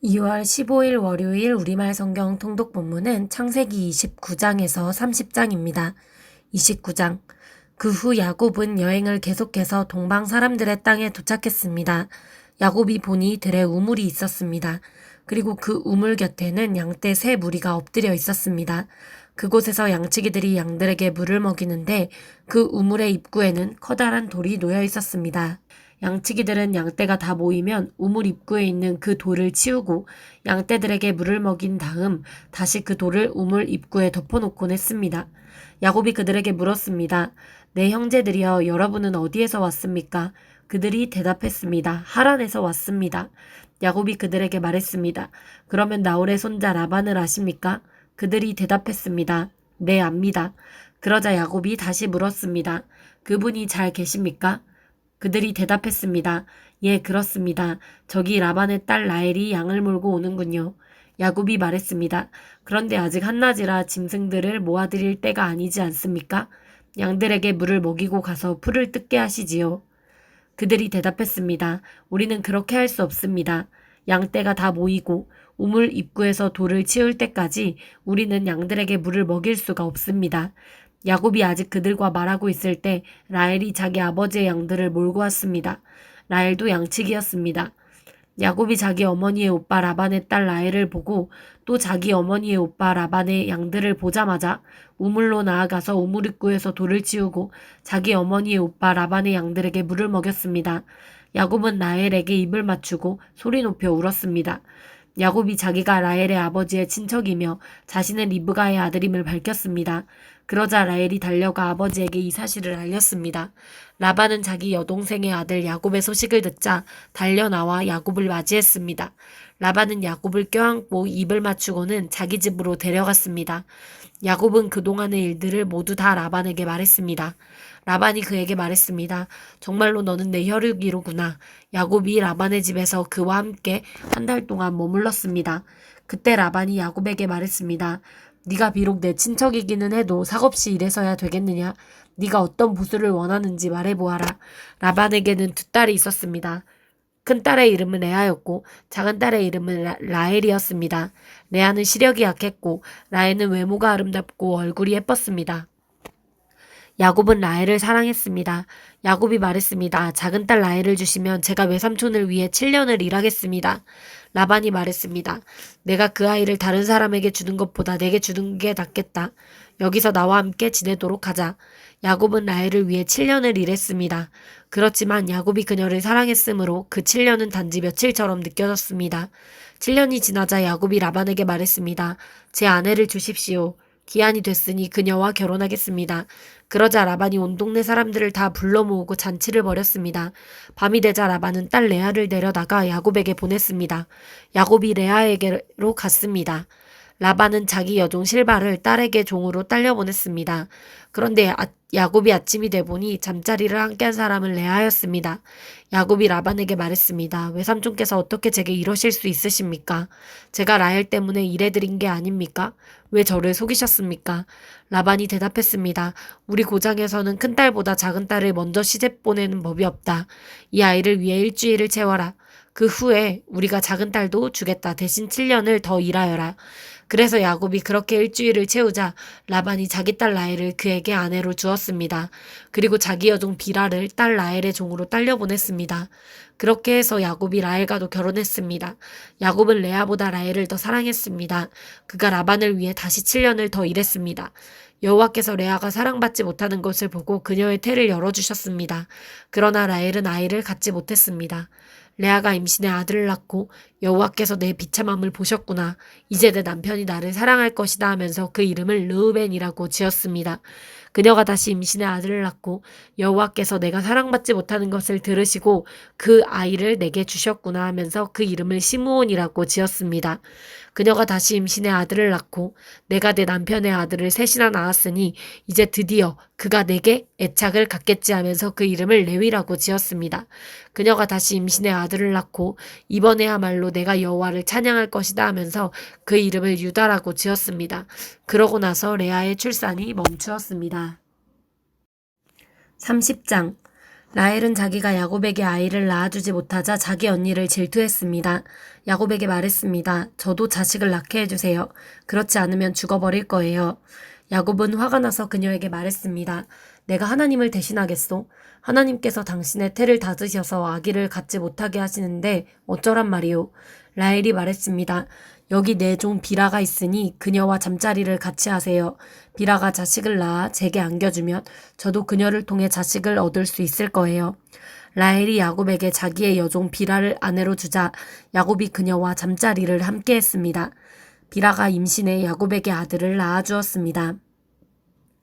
2월 15일 월요일 우리말 성경 통독 본문은 창세기 29장에서 30장입니다. 29장. 그 후 야곱은 여행을 계속해서 동방 사람들의 땅에 도착했습니다. 야곱이 보니 들에 우물이 있었습니다. 그리고 그 우물 곁에는 양떼 세 무리가 엎드려 있었습니다. 그곳에서 양치기들이 양들에게 물을 먹이는데 그 우물의 입구에는 커다란 돌이 놓여 있었습니다. 양치기들은 양떼가 다 모이면 우물 입구에 있는 그 돌을 치우고 양떼들에게 물을 먹인 다음 다시 그 돌을 우물 입구에 덮어놓곤 했습니다. 야곱이 그들에게 물었습니다. 내 형제들이여, 여러분은 어디에서 왔습니까? 그들이 대답했습니다. 하란에서 왔습니다. 야곱이 그들에게 말했습니다. 그러면 나홀의 손자 라반을 아십니까? 그들이 대답했습니다. 네, 압니다. 그러자 야곱이 다시 물었습니다. 그분이 잘 계십니까? 그들이 대답했습니다. 예, 그렇습니다. 저기 라반의 딸 라헬이 양을 몰고 오는군요. 야곱이 말했습니다. 그런데 아직 한낮이라 짐승들을 모아드릴 때가 아니지 않습니까? 양들에게 물을 먹이고 가서 풀을 뜯게 하시지요. 그들이 대답했습니다. 우리는 그렇게 할 수 없습니다. 양떼가 다 모이고 우물 입구에서 돌을 치울 때까지 우리는 양들에게 물을 먹일 수가 없습니다. 야곱이 아직 그들과 말하고 있을 때 라헬이 자기 아버지의 양들을 몰고 왔습니다. 라헬도 양치기였습니다. 야곱이 자기 어머니의 오빠 라반의 딸 라헬을 보고 또 자기 어머니의 오빠 라반의 양들을 보자마자 우물로 나아가서 우물 입구에서 돌을 치우고 자기 어머니의 오빠 라반의 양들에게 물을 먹였습니다. 야곱은 라헬에게 입을 맞추고 소리 높여 울었습니다. 야곱이 자기가 라헬의 아버지의 친척이며 자신은 리브가의 아들임을 밝혔습니다. 그러자 라헬이 달려가 아버지에게 이 사실을 알렸습니다. 라반은 자기 여동생의 아들 야곱의 소식을 듣자 달려나와 야곱을 맞이했습니다. 라반은 야곱을 껴안고 입을 맞추고는 자기 집으로 데려갔습니다. 야곱은 그동안의 일들을 모두 다 라반에게 말했습니다. 라반이 그에게 말했습니다. 정말로 너는 내 혈육이로구나. 야곱이 라반의 집에서 그와 함께 한 달 동안 머물렀습니다. 그때 라반이 야곱에게 말했습니다. 네가 비록 내 친척이기는 해도 삭없이 이래서야 되겠느냐? 네가 어떤 보수를 원하는지 말해보아라. 라반에게는 두 딸이 있었습니다. 큰 딸의 이름은 레아였고 작은 딸의 이름은 라헬이었습니다. 레아는 시력이 약했고 라헬은 외모가 아름답고 얼굴이 예뻤습니다. 야곱은 라헬을 사랑했습니다. 야곱이 말했습니다. 작은 딸 라헬을 주시면 제가 외삼촌을 위해 7년을 일하겠습니다. 라반이 말했습니다. 내가 그 아이를 다른 사람에게 주는 것보다 내게 주는 게 낫겠다. 여기서 나와 함께 지내도록 하자. 야곱은 라헬을 위해 7년을 일했습니다. 그렇지만 야곱이 그녀를 사랑했으므로 그 7년은 단지 며칠처럼 느껴졌습니다. 7년이 지나자 야곱이 라반에게 말했습니다. 제 아내를 주십시오. 기한이 됐으니 그녀와 결혼하겠습니다. 그러자 라반이 온 동네 사람들을 다 불러 모으고 잔치를 벌였습니다. 밤이 되자 라반은 딸 레아를 데려다가 야곱에게 보냈습니다. 야곱이 레아에게로 갔습니다. 라반은 자기 여종 실바를 딸에게 종으로 딸려보냈습니다. 그런데 야곱이 아침이 돼보니 잠자리를 함께한 사람은 레아였습니다. 야곱이 라반에게 말했습니다. 외삼촌께서 어떻게 제게 이러실 수 있으십니까? 제가 라헬 때문에 일해드린 게 아닙니까? 왜 저를 속이셨습니까? 라반이 대답했습니다. 우리 고장에서는 큰딸보다 작은딸을 먼저 시집 보내는 법이 없다. 이 아이를 위해 일주일을 채워라. 그 후에 우리가 작은딸도 주겠다. 대신 7년을 더 일하여라. 그래서 야곱이 그렇게 일주일을 채우자 라반이 자기 딸 라헬을 그에게 아내로 주었습니다. 그리고 자기 여종 비라를 딸 라헬의 종으로 딸려보냈습니다. 그렇게 해서 야곱이 라헬과도 결혼했습니다. 야곱은 레아보다 라헬을 더 사랑했습니다. 그가 라반을 위해 다시 7년을 더 일했습니다. 여호와께서 레아가 사랑받지 못하는 것을 보고 그녀의 태를 열어주셨습니다. 그러나 라헬은 아이를 갖지 못했습니다. 레아가 임신해 아들을 낳고 여호와께서 내 비참함을 보셨구나. 이제 내 남편이 나를 사랑할 것이다 하면서 그 이름을 르우벤이라고 지었습니다. 그녀가 다시 임신해 아들을 낳고 여호와께서 내가 사랑받지 못하는 것을 들으시고 그 아이를 내게 주셨구나 하면서 그 이름을 시므온이라고 지었습니다. 그녀가 다시 임신해 아들을 낳고 내가 내 남편의 아들을 셋이나 낳았으니 이제 드디어 그가 내게 애착을 갖겠지 하면서 그 이름을 레위라고 지었습니다. 그녀가 다시 임신해 아들을 낳고 이번에야말로 내가 여호와를 찬양할 것이다 하면서 그 이름을 유다라고 지었습니다. 그러고 나서 레아의 출산이 멈추었습니다. 30장. 라헬은 자기가 야곱에게 아이를 낳아주지 못하자 자기 언니를 질투했습니다. 야곱에게 말했습니다. 저도 자식을 낳게 해주세요. 그렇지 않으면 죽어버릴 거예요. 야곱은 화가 나서 그녀에게 말했습니다. 내가 하나님을 대신하겠소? 하나님께서 당신의 태를 닫으셔서 아기를 갖지 못하게 하시는데 어쩌란 말이오? 라헬이 말했습니다. 여기 내 종 비라가 있으니 그녀와 잠자리를 같이 하세요. 비라가 자식을 낳아 제게 안겨주면 저도 그녀를 통해 자식을 얻을 수 있을 거예요. 라헬이 야곱에게 자기의 여종 비라를 아내로 주자 야곱이 그녀와 잠자리를 함께 했습니다. 비라가 임신해 야곱에게 아들을 낳아주었습니다.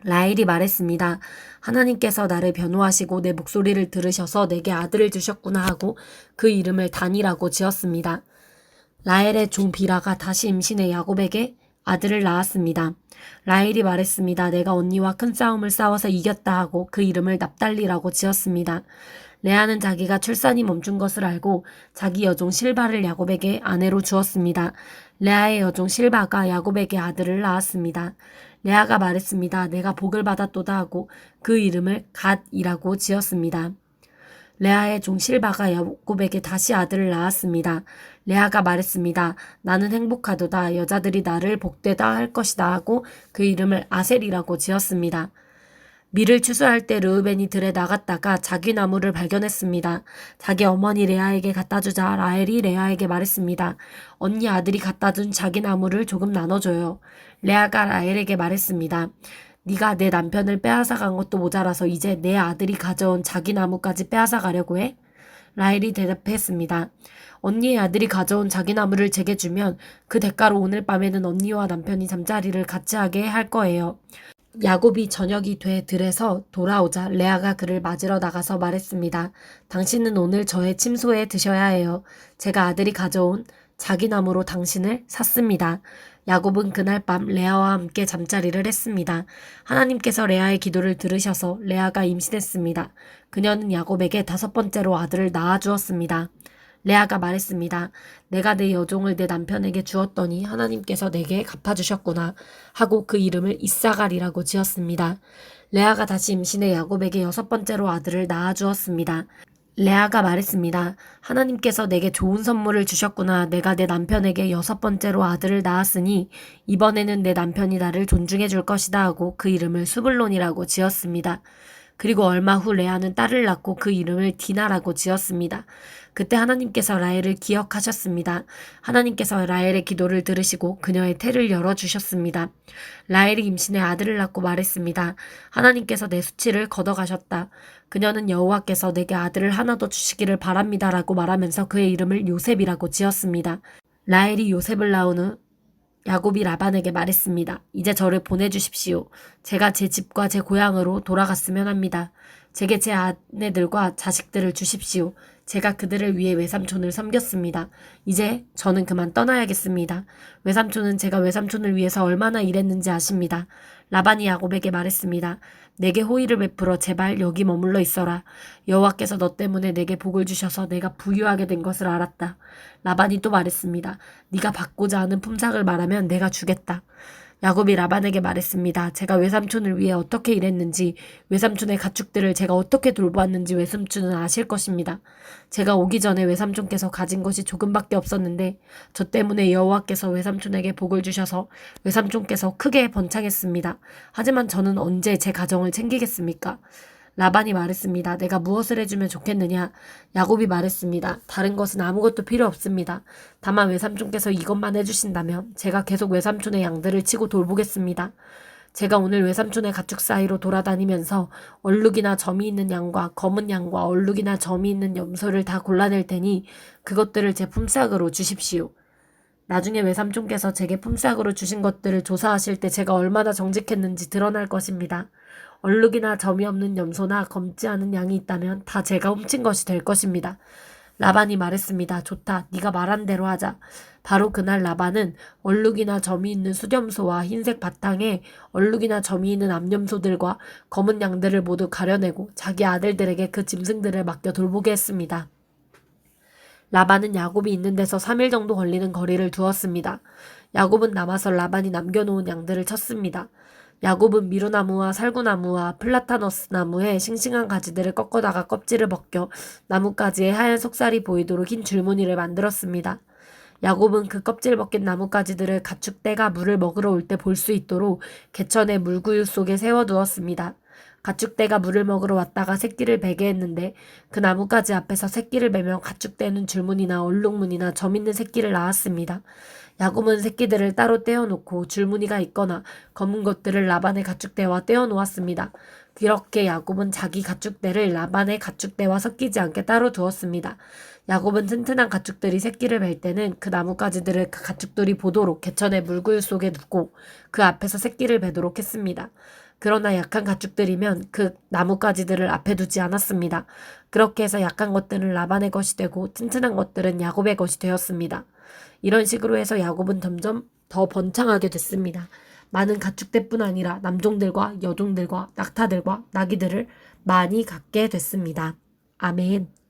라헬이 말했습니다. 하나님께서 나를 변호하시고 내 목소리를 들으셔서 내게 아들을 주셨구나 하고 그 이름을 단이라고 지었습니다. 라헬의 종 비라가 다시 임신해 야곱에게 아들을 낳았습니다. 라헬이 말했습니다. 내가 언니와 큰 싸움을 싸워서 이겼다 하고 그 이름을 납달리라고 지었습니다. 레아는 자기가 출산이 멈춘 것을 알고 자기 여종 실바를 야곱에게 아내로 주었습니다. 레아의 여종 실바가 야곱에게 아들을 낳았습니다. 레아가 말했습니다. 내가 복을 받았도다 하고 그 이름을 갓이라고 지었습니다. 레아의 종 실바가 야곱에게 다시 아들을 낳았습니다. 레아가 말했습니다. 나는 행복하도다. 여자들이 나를 복되다 할 것이다 하고 그 이름을 아셀이라고 지었습니다. 밀을 추수할 때 르우벤이 들에 나갔다가 자기 나무를 발견했습니다. 자기 어머니 레아에게 갖다주자 라헬이 레아에게 말했습니다. 언니 아들이 갖다준 자기 나무를 조금 나눠줘요. 레아가 라헬에게 말했습니다. 네가 내 남편을 빼앗아간 것도 모자라서 이제 내 아들이 가져온 자기 나무까지 빼앗아가려고 해? 라헬이 대답했습니다. 언니의 아들이 가져온 자기 나무를 제게 주면 그 대가로 오늘 밤에는 언니와 남편이 잠자리를 같이 하게 할 거예요. 야곱이 저녁이 돼 들에서 돌아오자 레아가 그를 맞으러 나가서 말했습니다. 당신은 오늘 저의 침소에 드셔야 해요. 제가 아들이 가져온 자기 나무로 당신을 샀습니다. 야곱은 그날 밤 레아와 함께 잠자리를 했습니다. 하나님께서 레아의 기도를 들으셔서 레아가 임신했습니다. 그녀는 야곱에게 5번째로 아들을 낳아주었습니다. 레아가 말했습니다. 내가 내 여종을 내 남편에게 주었더니 하나님께서 내게 갚아주셨구나 하고 그 이름을 이사갈이라고 지었습니다. 레아가 다시 임신해 야곱에게 6번째로 아들을 낳아주었습니다. 레아가 말했습니다. 하나님께서 내게 좋은 선물을 주셨구나. 내가 내 남편에게 6번째로 아들을 낳았으니 이번에는 내 남편이 나를 존중해 줄 것이다 하고 그 이름을 수블론이라고 지었습니다. 그리고 얼마 후 레아는 딸을 낳고 그 이름을 디나라고 지었습니다. 그때 하나님께서 라헬을 기억하셨습니다. 하나님께서 라헬의 기도를 들으시고 그녀의 태를 열어주셨습니다. 라헬이 임신해 아들을 낳고 말했습니다. 하나님께서 내 수치를 걷어가셨다. 그녀는 여호와께서 내게 아들을 하나 더 주시기를 바랍니다라고 말하면서 그의 이름을 요셉이라고 지었습니다. 라헬이 요셉을 낳은 후 야곱이 라반에게 말했습니다. 이제 저를 보내주십시오. 제가 제 집과 제 고향으로 돌아갔으면 합니다. 제게 제 아내들과 자식들을 주십시오. 제가 그들을 위해 외삼촌을 섬겼습니다. 이제 저는 그만 떠나야겠습니다. 외삼촌은 제가 외삼촌을 위해서 얼마나 일했는지 아십니다. 라반이 야곱에게 말했습니다. 내게 호의를 베풀어 제발 여기 머물러 있어라. 여호와께서 너 때문에 내게 복을 주셔서 내가 부유하게 된 것을 알았다. 라반이 또 말했습니다. 네가 받고자 하는 품삯을 말하면 내가 주겠다. 야곱이 라반에게 말했습니다. 제가 외삼촌을 위해 어떻게 일했는지, 외삼촌의 가축들을 제가 어떻게 돌보았는지 외삼촌은 아실 것입니다. 제가 오기 전에 외삼촌께서 가진 것이 조금밖에 없었는데 저 때문에 여호와께서 외삼촌에게 복을 주셔서 외삼촌께서 크게 번창했습니다. 하지만 저는 언제 제 가정을 챙기겠습니까? 라반이 말했습니다. 내가 무엇을 해주면 좋겠느냐? 야곱이 말했습니다. 다른 것은 아무것도 필요 없습니다. 다만 외삼촌께서 이것만 해주신다면 제가 계속 외삼촌의 양들을 치고 돌보겠습니다. 제가 오늘 외삼촌의 가축 사이로 돌아다니면서 얼룩이나 점이 있는 양과 검은 양과 얼룩이나 점이 있는 염소를 다 골라낼 테니 그것들을 제 품삯으로 주십시오. 나중에 외삼촌께서 제게 품삯으로 주신 것들을 조사하실 때 제가 얼마나 정직했는지 드러날 것입니다. 얼룩이나 점이 없는 염소나 검지 않은 양이 있다면 다 제가 훔친 것이 될 것입니다. 라반이 말했습니다. 좋다. 네가 말한 대로 하자. 바로 그날 라반은 얼룩이나 점이 있는 숫염소와 흰색 바탕에 얼룩이나 점이 있는 암염소들과 검은 양들을 모두 가려내고 자기 아들들에게 그 짐승들을 맡겨 돌보게 했습니다. 라반은 야곱이 있는 데서 3일 정도 걸리는 거리를 두었습니다. 야곱은 남아서 라반이 남겨놓은 양들을 쳤습니다. 야곱은 미루나무와 살구나무와 플라타너스 나무의 싱싱한 가지들을 꺾어다가 껍질을 벗겨 나뭇가지에 하얀 속살이 보이도록 흰 줄무늬를 만들었습니다. 야곱은 그 껍질 벗긴 나뭇가지들을 가축대가 물을 먹으러 올 때 볼 수 있도록 개천의 물구유 속에 세워두었습니다. 가축대가 물을 먹으러 왔다가 새끼를 베게 했는데 그 나뭇가지 앞에서 새끼를 베면 가축대는 줄무늬나 얼룩무늬나 점 있는 새끼를 낳았습니다. 야곱은 새끼들을 따로 떼어놓고 줄무늬가 있거나 검은 것들을 라반의 가축대와 떼어놓았습니다. 그렇게 야곱은 자기 가축대를 라반의 가축대와 섞이지 않게 따로 두었습니다. 야곱은 튼튼한 가축들이 새끼를 뵐 때는 그 나뭇가지들을 그 가축들이 보도록 개천의 물구유 속에 두고 그 앞에서 새끼를 베도록 했습니다. 그러나 약한 가축들이면 그 나뭇가지들을 앞에 두지 않았습니다. 그렇게 해서 약한 것들은 라반의 것이 되고 튼튼한 것들은 야곱의 것이 되었습니다. 이런 식으로 해서 야곱은 점점 더 번창하게 됐습니다. 많은 가축대뿐 아니라 남종들과 여종들과 낙타들과 나귀들을 많이 갖게 됐습니다. 아멘.